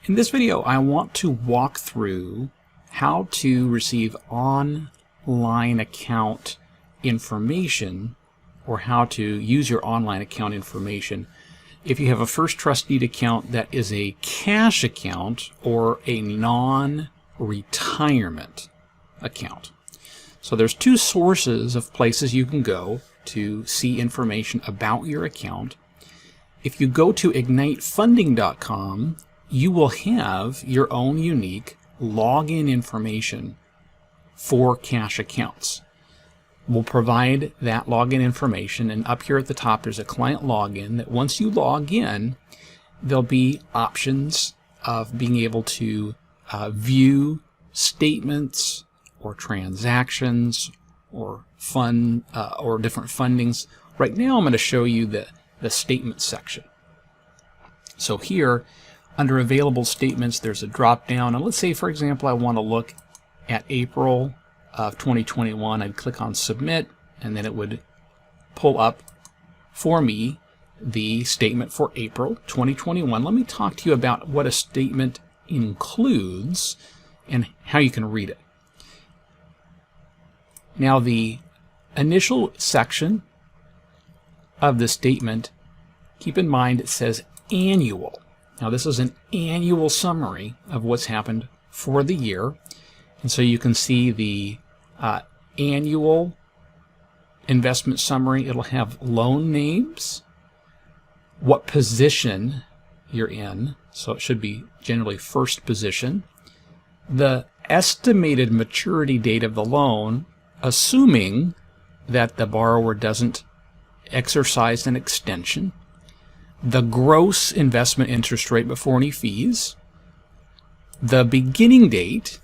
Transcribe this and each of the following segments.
In this video, I want to walk through how to receive online account information, or how to use your online account information if you have a first trust deed account that is a cash account or a non-retirement account. So there's two sources of places you can go to see information about your account. If you go to ignitefunding.com, you will have your own unique login information for cash accounts. We'll provide that login information, and up here at the top there's a client login that once you log in, there'll be options of being able to view statements or transactions or or different fundings. Right now I'm going to show you the statement section. So here under available statements there's a drop down, and let's say for example I want to look at April of 2021. I'd click on submit, and then it would pull up for me the statement for April 2021. Let me talk to you about what a statement includes and how you can read it. Now, the initial section of the statement, keep in mind it says annual. Now this is an annual summary of what's happened for the year, and so you can see the annual investment summary. It'll have loan names, what position you're in, so it should be generally first position, the estimated maturity date of the loan, assuming that the borrower doesn't exercise an extension, the gross investment interest rate before any fees, the beginning date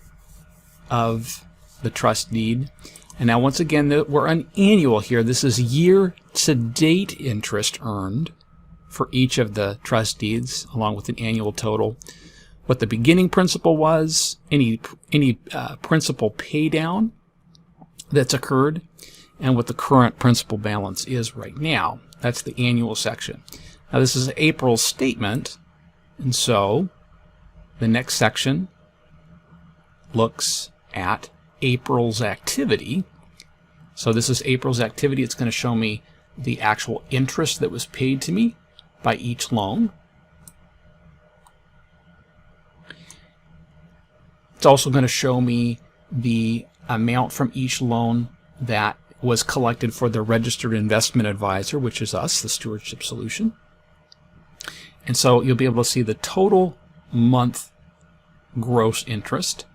of the trust deed. And now once again, we're on annual here. This is year-to-date interest earned for each of the trust deeds, along with an annual total. What the beginning principal was, any principal pay down that's occurred, and what the current principal balance is right now. That's the annual section. Now this is April's statement, and so the next section looks at April's activity. So this is April's activity. It's going to show me the actual interest that was paid to me by each loan. It's also going to show me the amount from each loan that was collected for the registered investment advisor, which is us, the stewardship solution. And so you'll be able to see the total month gross interest.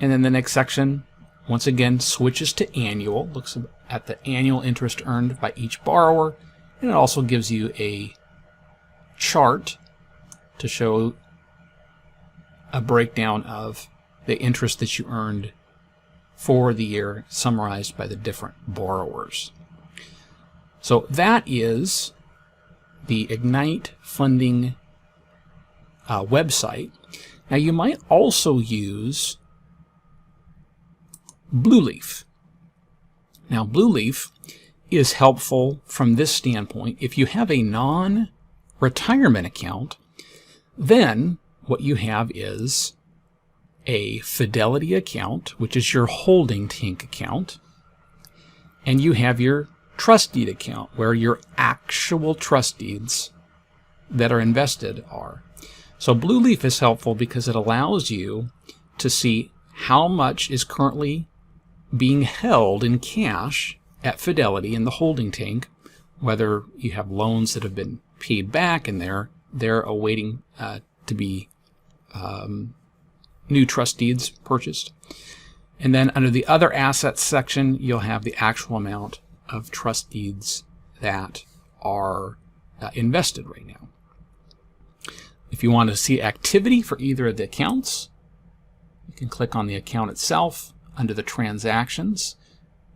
And then the next section, once again, switches to annual, looks at the annual interest earned by each borrower, and it also gives you a chart to show a breakdown of the interest that you earned for the year, summarized by the different borrowers. So that is the Ignite Funding website. Now you might also use Blueleaf. Now Blueleaf is helpful from this standpoint. If you have a non-retirement account, then what you have is a Fidelity account, which is your holding tank account, and you have your trust deed account, where your actual trust deeds that are invested are. So Blueleaf is helpful because it allows you to see how much is currently being held in cash at Fidelity in the holding tank, whether you have loans that have been paid back and they're awaiting to be new trust deeds purchased. And then under the other assets section, you'll have the actual amount of trust deeds that are invested right now. If you want to see activity for either of the accounts, you can click on the account itself. Under the transactions,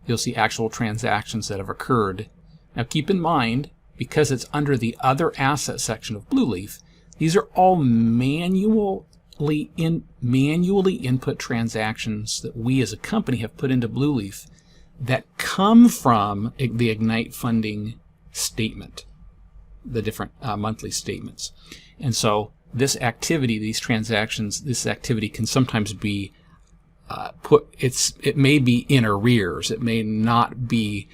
you'll see actual transactions that have occurred. Now keep in mind, because it's under the other asset section of Blueleaf, these are all manually input transactions that we as a company have put into Blueleaf that come from the Ignite Funding statement. the different monthly statements. And so this activity, these transactions, this activity can sometimes be it may be in arrears. It may not be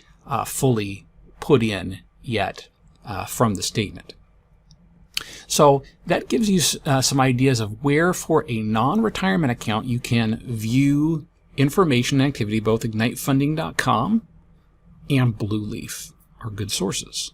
fully put in yet from the statement. So that gives you some ideas of where, for a non-retirement account, you can view information and activity. Both IgniteFunding.com and Blue Leaf are good sources.